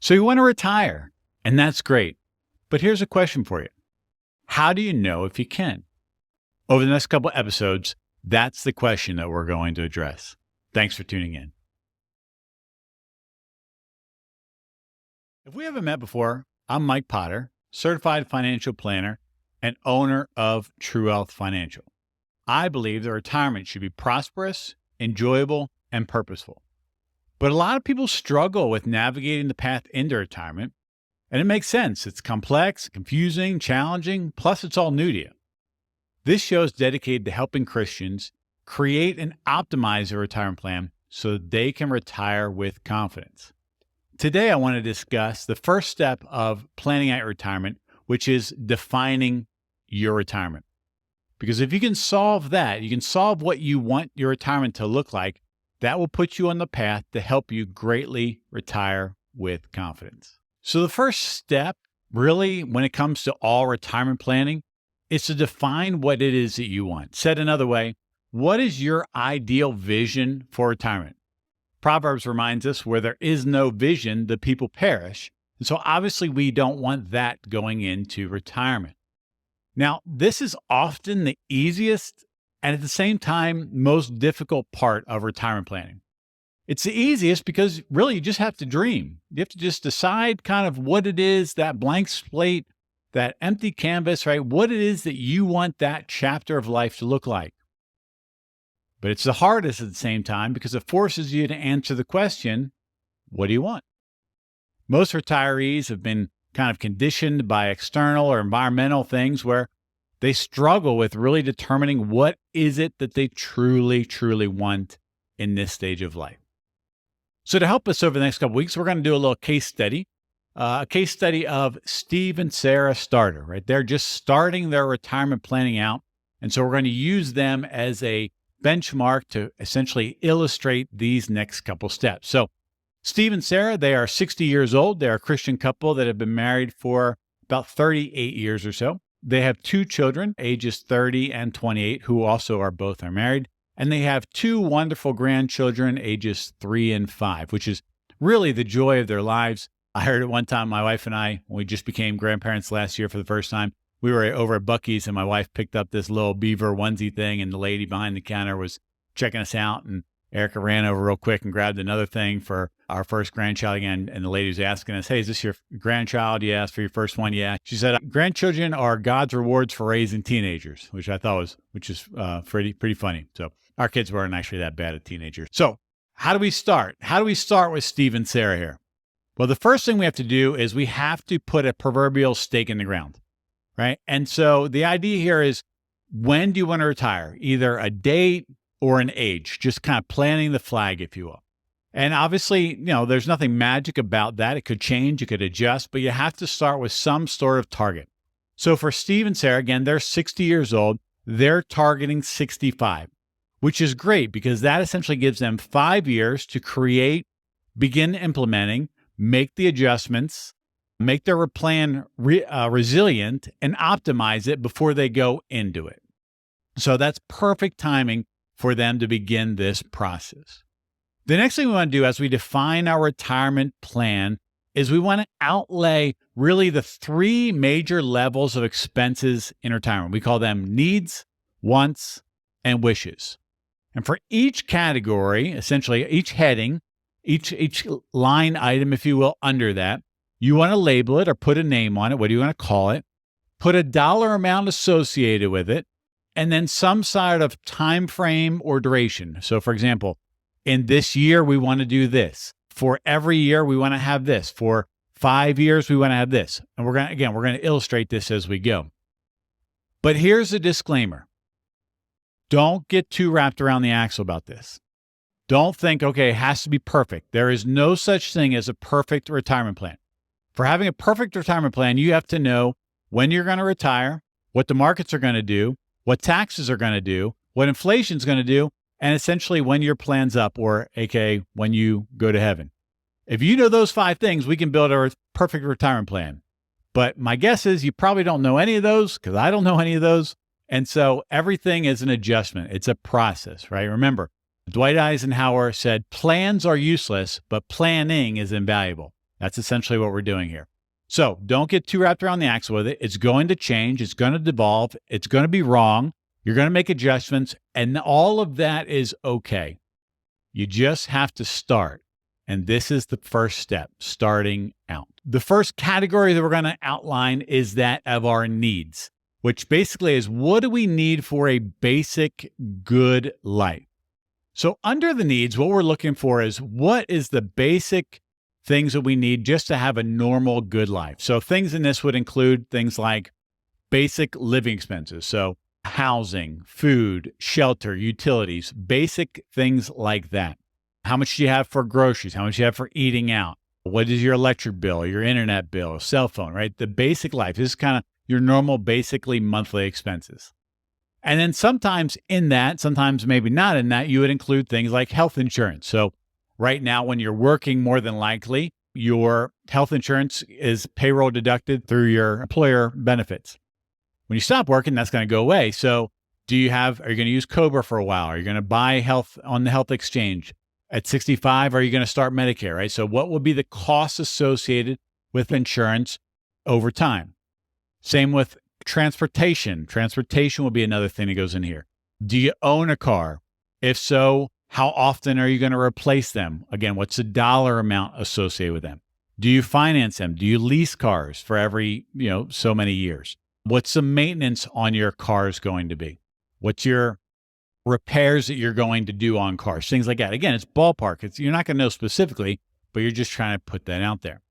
So you want to retire, and that's great. But here's a question for you. How do you know if you can? Over the next couple episodes, that's the question that we're going to address. Thanks for tuning in. If we haven't met before, I'm Mike Potter, certified financial planner and owner of True Wealth Financial. I believe that retirement should be prosperous, enjoyable, and purposeful. But a lot of people struggle with navigating the path into retirement, and it makes sense. It's complex, confusing, challenging, plus it's all new to you. This show is dedicated to helping Christians create and optimize their retirement plan so that they can retire with confidence. Today, I want to discuss the first step of planning out your retirement, which is defining your retirement. Because if you can solve that, you can solve what you want your retirement to look like, that will put you on the path to help you greatly retire with confidence. So the first step, really, when it comes to all retirement planning, is to define what it is that you want. Said another way, what is your ideal vision for retirement? Proverbs reminds us, where there is no vision, the people perish. And so obviously we don't want that going into retirement. Now, this is often the easiest and at the same time most difficult part of retirement planning. It's the easiest because really you just have to dream. You have to just decide kind of what it is, that blank slate, that empty canvas, right? What it is that you want that chapter of life to look like. But it's the hardest at the same time because it forces you to answer the question, what do you want? Most retirees have been kind of conditioned by external or environmental things where they struggle with really determining what is it that they truly, truly want in this stage of life. So to help us over the next couple of weeks, we're going to do a little case study, a case study of Steve and Sarah Starter, right? They're just starting their retirement planning out. And so we're going to use them as a benchmark to essentially illustrate these next couple steps. So Steve and Sarah, they are 60 years old. They're a Christian couple that have been married for about 38 years or so. They have two children, ages 30 and 28, who also are both married. And they have two wonderful grandchildren, ages 3 and 5, which is really the joy of their lives. I heard at one time, my wife and I, when we just became grandparents last year for the first time, we were over at Buc-ee's and my wife picked up this little beaver onesie thing and the lady behind the counter was checking us out. And Erica ran over real quick and grabbed another thing for our first grandchild again. And the lady was asking us, hey, is this your grandchild? You asked for your first one? Yeah. She said, grandchildren are God's rewards for raising teenagers, which I thought was pretty funny. So our kids weren't actually that bad at teenagers. So how do we start? How do we start with Steve and Sarah here? Well, the first thing we have to do is we have to put a proverbial stake in the ground. Right. And so the idea here is, when do you want to retire? Either a date or an age, just kind of planting the flag, if you will. And obviously, there's nothing magic about that. It could change, it could adjust, but you have to start with some sort of target. So for Steve and Sarah, again, they're 60 years old. They're targeting 65, which is great because that essentially gives them 5 years to create, begin implementing, make the adjustments, make their plan resilient, and optimize it before they go into it. So that's perfect timing for them to begin this process. The next thing we want to do as we define our retirement plan is we want to outlay really the 3 major levels of expenses in retirement. We call them needs, wants, and wishes. And for each category, essentially each heading, each line item, if you will, under that, you want to label it or put a name on it. What do you want to call it? Put a dollar amount associated with it, and then some sort of time frame or duration. So for example, in this year, we want to do this. For every year, we want to have this. For 5 years, we want to have this. And we're going to illustrate this as we go. But here's a disclaimer. Don't get too wrapped around the axle about this. Don't think, okay, it has to be perfect. There is no such thing as a perfect retirement plan. For having a perfect retirement plan, you have to know when you're going to retire, what the markets are going to do, what taxes are going to do, what inflation is going to do, and essentially when your plan's up, or aka when you go to heaven. If you know those 5 things, we can build a perfect retirement plan. But my guess is you probably don't know any of those, because I don't know any of those. And so everything is an adjustment. It's a process, right? Remember, Dwight Eisenhower said, plans are useless, but planning is invaluable. That's essentially what we're doing here. So don't get too wrapped around the axle with it. It's going to change. It's going to devolve. It's going to be wrong. You're going to make adjustments, and all of that is okay. You just have to start. And this is the first step, starting out. The first category that we're going to outline is that of our needs, which basically is, what do we need for a basic good life? So under the needs, what we're looking for is, what is the basic things that we need just to have a normal good life? So things in this would include things like basic living expenses. So housing, food, shelter, utilities, basic things like that. How much do you have for groceries? How much do you have for eating out? What is your electric bill, your internet bill, cell phone, right? The basic life. This is kind of your normal, basically monthly expenses. And then sometimes in that, sometimes maybe not in that, you would include things like health insurance. So right now, when you're working, more than likely, your health insurance is payroll deducted through your employer benefits. When you stop working, that's going to go away. So are you going to use COBRA for a while? Are you going to buy health on the health exchange? At 65, are you going to start Medicare, right? So what will be the costs associated with insurance over time? Same with transportation. Transportation will be another thing that goes in here. Do you own a car? If so, how often are you going to replace them? Again, what's the dollar amount associated with them? Do you finance them? Do you lease cars for every, so many years? What's the maintenance on your cars going to be? What's your repairs that you're going to do on cars? Things like that. Again, it's ballpark. You're not going to know specifically, but you're just trying to put that out there.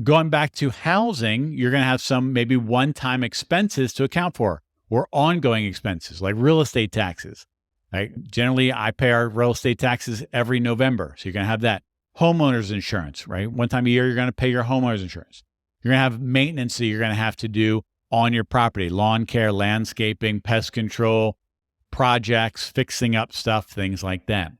Going back to housing, you're going to have some maybe one-time expenses to account for, or ongoing expenses like real estate taxes. Right? Generally, I pay our real estate taxes every November. So you're going to have that. Homeowners insurance, right? One time a year, you're going to pay your homeowners insurance. You're going to have maintenance that you're going to have to do on your property: lawn care, landscaping, pest control, projects, fixing up stuff, things like that.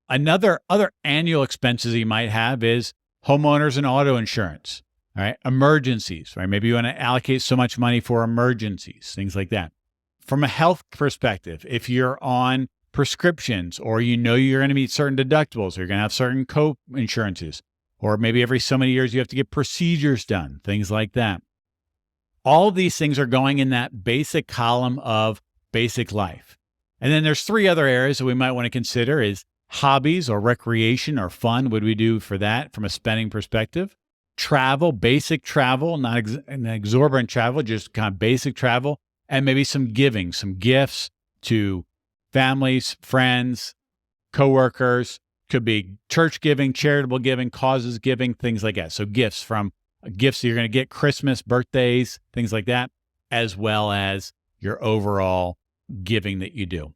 Other annual expenses you might have is homeowners and auto insurance, right? Emergencies, right? Maybe you want to allocate so much money for emergencies, things like that. From a health perspective, if you're on prescriptions, or you're going to meet certain deductibles, or you're going to have certain co-insurances, or maybe every so many years you have to get procedures done, things like that. All of these things are going in that basic column of basic life. And then there's three other areas that we might want to consider: is hobbies or recreation or fun. What do we do for that from a spending perspective? Travel, basic travel, not an exorbitant travel, just kind of basic travel. And maybe some giving, some gifts to families, friends, coworkers. Could be church giving, charitable giving, causes giving, things like that. So gifts that you're going to get, Christmas, birthdays, things like that, as well as your overall giving that you do.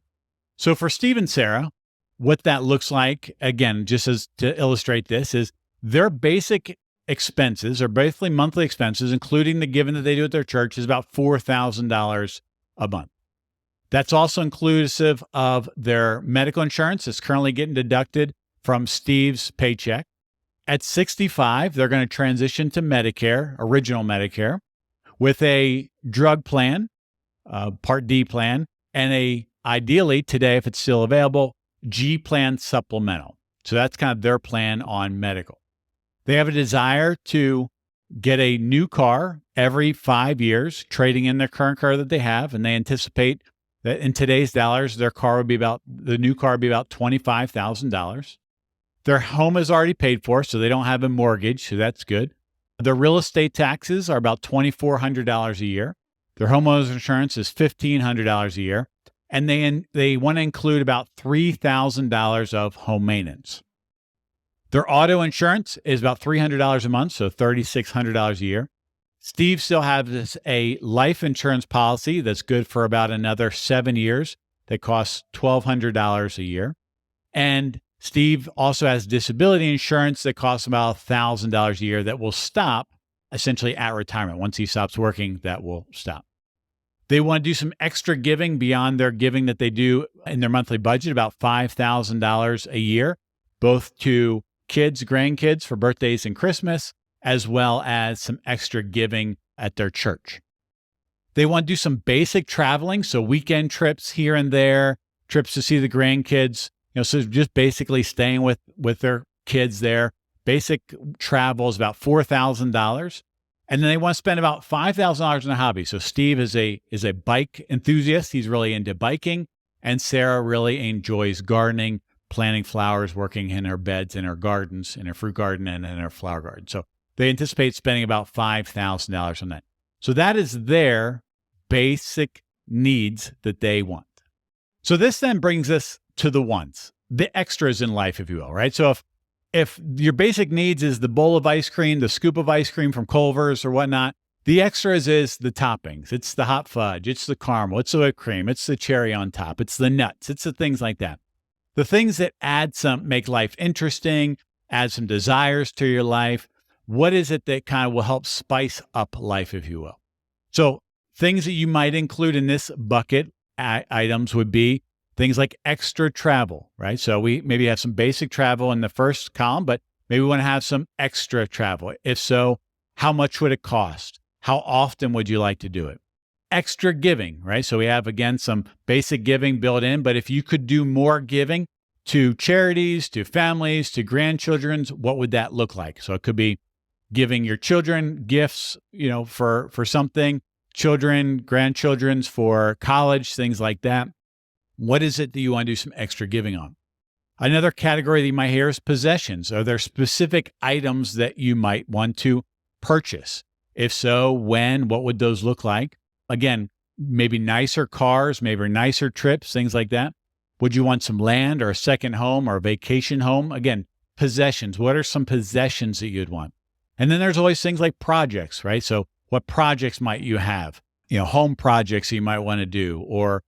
So for Steve and Sarah, what that looks like, again, just as to illustrate this, is their basic expenses, or basically monthly expenses, including the giving that they do at their church, is about $4,000 a month. That's also inclusive of their medical insurance that's currently getting deducted from Steve's paycheck. At 65, they're going to transition to Medicare, original Medicare, with a drug plan, Part D plan, and ideally today, if it's still available, G plan supplemental. So that's kind of their plan on medical. They have a desire to get a new car every 5 years, trading in their current car that they have, and they anticipate that in today's dollars, the new car would be about $25,000. Their home is already paid for, so they don't have a mortgage, so that's good. Their real estate taxes are about $2,400 a year. Their homeowner's insurance is $1,500 a year, and they want to include about $3,000 of home maintenance. Their auto insurance is about $300 a month, so $3,600 a year. Steve still has a life insurance policy that's good for about another 7 years that costs $1,200 a year. And Steve also has disability insurance that costs about $1,000 a year that will stop essentially at retirement. Once he stops working, that will stop. They want to do some extra giving beyond their giving that they do in their monthly budget, about $5,000 a year, both to kids, grandkids for birthdays and Christmas, as well as some extra giving at their church. They want to do some basic traveling, so weekend trips here and there, trips to see the grandkids, so just basically staying with their kids there, basic travel is about $4,000. And then they want to spend about $5,000 on a hobby. So Steve is a bike enthusiast. He's really into biking. And Sarah really enjoys gardening, planting flowers, working in her beds, in her gardens, in her fruit garden, and in her flower garden. So they anticipate spending about $5,000 on that. So that is their basic needs that they want. So this then brings us to the wants, the extras in life, if you will, right? So if your basic needs is the bowl of ice cream, the scoop of ice cream from Culver's or whatnot, the extras is the toppings. It's the hot fudge. It's the caramel. It's the whipped cream. It's the cherry on top. It's the nuts. It's the things like that. The things that make life interesting, add some desires to your life. What is it that kind of will help spice up life, if you will? So things that you might include in this bucket items would be things like extra travel, right? So we maybe have some basic travel in the first column, but maybe we want to have some extra travel. If so, how much would it cost? How often would you like to do it? Extra giving, right? So we have, again, some basic giving built in, but if you could do more giving to charities, to families, to grandchildren's, what would that look like? So it could be giving your children gifts, for something, children, grandchildren's for college, things like that. What is it that you want to do some extra giving on? Another category that you might hear is possessions. Are there specific items that you might want to purchase? If so, when, what would those look like? Again, maybe nicer cars, maybe nicer trips, things like that. Would you want some land or a second home or a vacation home? Again, possessions. What are some possessions that you'd want? And then there's always things like projects, right? So what projects might you have? Home projects you might want to do, or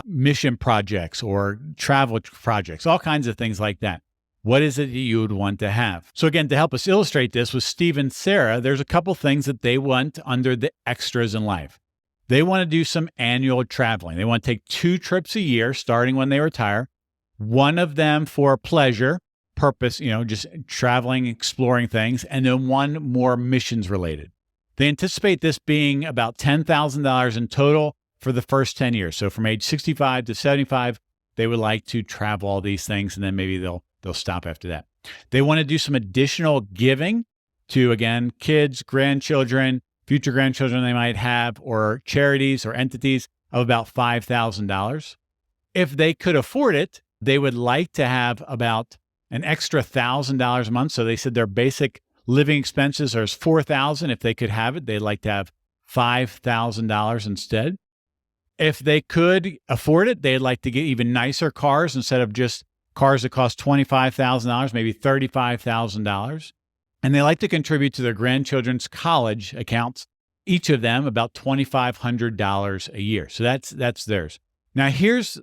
mission projects or travel projects, all kinds of things like that. What is it that you would want to have? So again, to help us illustrate this with Steve and Sarah, there's a couple things that they want under the extras in life. They want to do some annual traveling. They want to take 2 trips a year, starting when they retire. One of them for pleasure, purpose, just traveling, exploring things, and then one more missions related. They anticipate this being about $10,000 in total for the first 10 years. So from age 65 to 75, they would like to travel all these things, and then maybe they'll stop after that. They want to do some additional giving to, again, kids, grandchildren, future grandchildren they might have, or charities or entities of about $5,000. If they could afford it, they would like to have about an extra $1,000 a month. So they said their basic living expenses are $4,000. If they could have it, they'd like to have $5,000 instead. If they could afford it, they'd like to get even nicer cars instead of just cars that cost $25,000, maybe $35,000. And they like to contribute to their grandchildren's college accounts, each of them about $2,500 a year. So that's theirs. Now, here's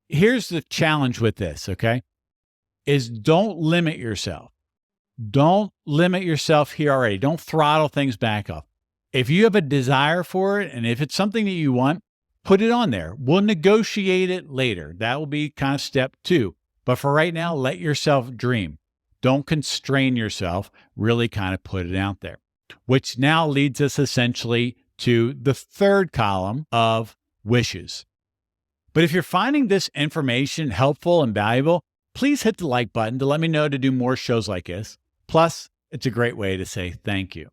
the challenge with this, okay, is don't limit yourself. Don't limit yourself here already. Don't throttle things back up. If you have a desire for it, and if it's something that you want, put it on there. We'll negotiate it later. That will be kind of step 2. But for right now, let yourself dream. Don't constrain yourself. Really kind of put it out there. Which now leads us essentially to the third column of wishes. But if you're finding this information helpful and valuable, please hit the like button to let me know to do more shows like this. Plus, it's a great way to say thank you.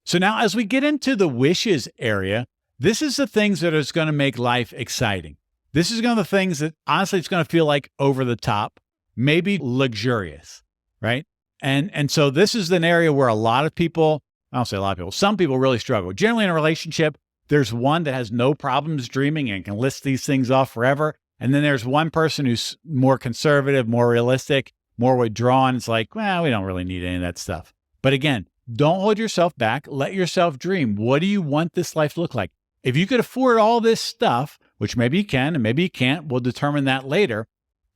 So now as we get into the wishes area, this is the things that is going to make life exciting. This is one of the things that honestly it's going to feel like over the top, maybe luxurious, right? And so this is an area where a lot of people, I don't say a lot of people, some people really struggle. Generally in a relationship, there's one that has no problems dreaming and can list these things off forever. And then there's one person who's more conservative, more realistic, more withdrawn. It's like, well, we don't really need any of that stuff. But again, don't hold yourself back. Let yourself dream. What do you want this life to look like? If you could afford all this stuff, which maybe you can and maybe you can't, we'll determine that later.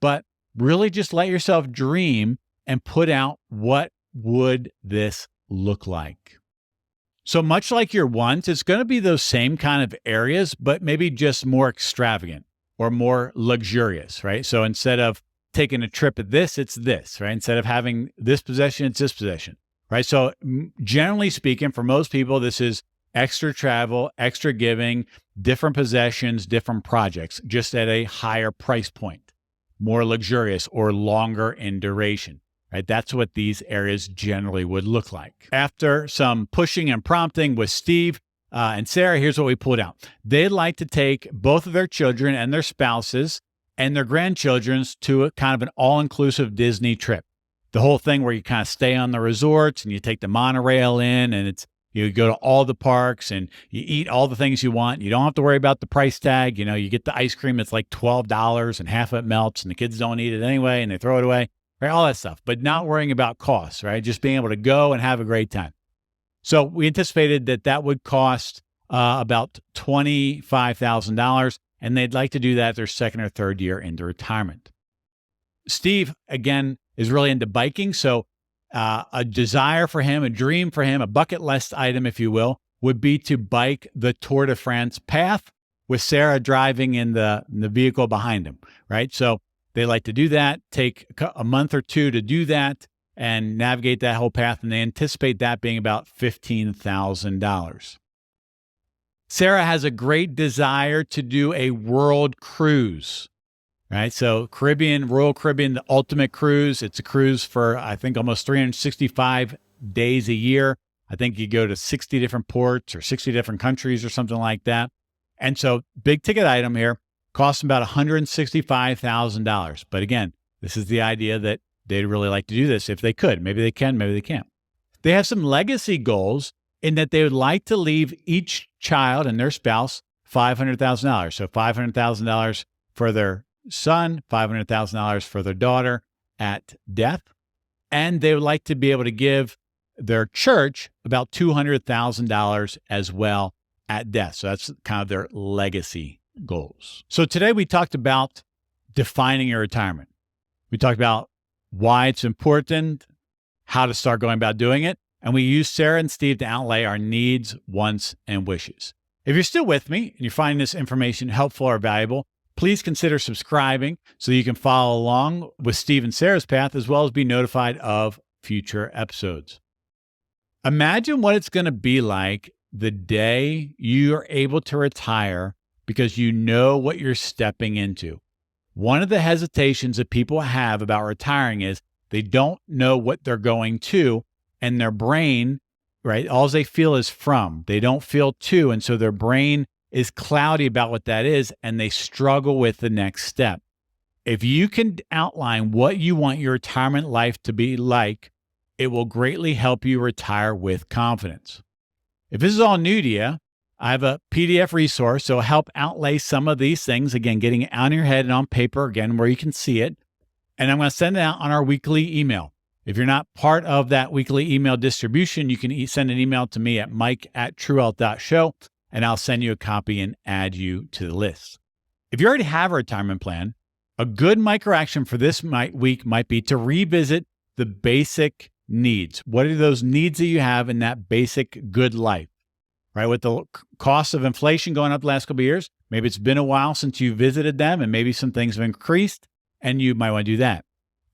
But really just let yourself dream and put out what would this look like. So much like your wants, it's going to be those same kind of areas, but maybe just more extravagant or more luxurious, right? So instead of taking a trip at this, it's this, right? Instead of having this possession, it's this possession, right? So generally speaking, for most people, this is extra travel, extra giving, different possessions, different projects, just at a higher price point, more luxurious or longer in duration, right? That's what these areas generally would look like. After some pushing and prompting with Steve and Sarah, here's what we pulled out. They'd like to take both of their children and their spouses and their grandchildren's to a kind of an all-inclusive Disney trip. The whole thing where you kind of stay on the resorts and you take the monorail in, and you go to all the parks and you eat all the things you want. You don't have to worry about the price tag. You get the ice cream that's like $12 and half of it melts and the kids don't eat it anyway and they throw it away, right? All that stuff, but not worrying about costs, right? Just being able to go and have a great time. So we anticipated that would cost about $25,000, and they'd like to do that their second or third year into retirement. Steve, again, is really into biking. So a desire for him, a dream for him, a bucket list item, if you will, would be to bike the Tour de France path with Sarah driving in the vehicle behind him, right? So they like to do that, take a month or two to do that and navigate that whole path. And they anticipate that being about $15,000. Sarah has a great desire to do a world cruise. Right. So Royal Caribbean, the ultimate cruise. It's a cruise for, I think, almost 365 days a year. I think you go to 60 different ports or 60 different countries or something like that. And so big ticket item here costs about $165,000. But again, this is the idea that they'd really like to do this if they could. Maybe they can, maybe they can't. They have some legacy goals in that they would like to leave each child and their spouse $500,000. So $500,000 for their son, $500,000 for their daughter at death. And they would like to be able to give their church about $200,000 as well at death. So that's kind of their legacy goals. So today we talked about defining your retirement. We talked about why it's important, how to start going about doing it. And we used Sarah and Steve to outlay our needs, wants, and wishes. If you're still with me and you're finding this information helpful or valuable, please consider subscribing so you can follow along with Steve and Sarah's path, as well as be notified of future episodes. Imagine what it's going to be like the day you are able to retire because you know what you're stepping into. One of the hesitations that people have about retiring is they don't know what they're going to, and their brain, right, all they feel is from. They don't feel to, and so their brain is cloudy about what that is, and they struggle with the next step. If you can outline what you want your retirement life to be like, it will greatly help you retire with confidence. If this is all new to you, I have a PDF resource that will help outlay some of these things, again, getting it out of your head and on paper, again, where you can see it. And I'm going to send it out on our weekly email. If you're not part of that weekly email distribution, you can send an email to me at mike@truewealth.show. And I'll send you a copy and add you to the list. If you already have a retirement plan, a good micro action for this week might be to revisit the basic needs. What are those needs that you have in that basic good life, right? With the cost of inflation going up the last couple of years, maybe it's been a while since you visited them and maybe some things have increased and you might want to do that.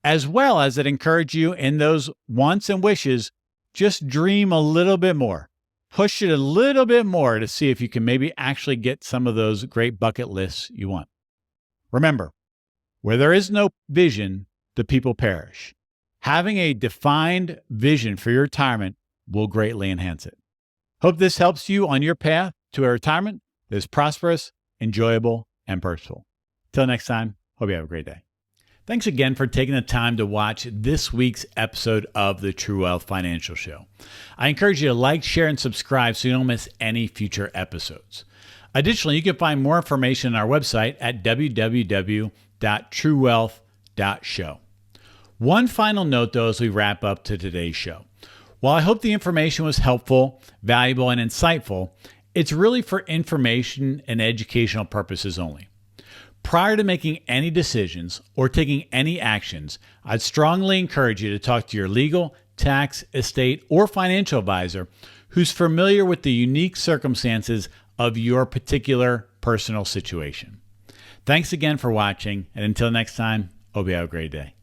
As well as it encourage you in those wants and wishes, just dream a little bit more. Push it a little bit more to see if you can maybe actually get some of those great bucket lists you want. Remember, where there is no vision, the people perish. Having a defined vision for your retirement will greatly enhance it. Hope this helps you on your path to a retirement that is prosperous, enjoyable, and purposeful. Till next time, hope you have a great day. Thanks again for taking the time to watch this week's episode of the True Wealth Financial Show. I encourage you to like, share, and subscribe so you don't miss any future episodes. Additionally, you can find more information on our website at www.truewealth.show. One final note, though, as we wrap up to today's show. While I hope the information was helpful, valuable, and insightful, it's really for information and educational purposes only. Prior to making any decisions or taking any actions, I'd strongly encourage you to talk to your legal, tax, estate, or financial advisor who's familiar with the unique circumstances of your particular personal situation. Thanks again for watching, and until next time, hope you have a great day.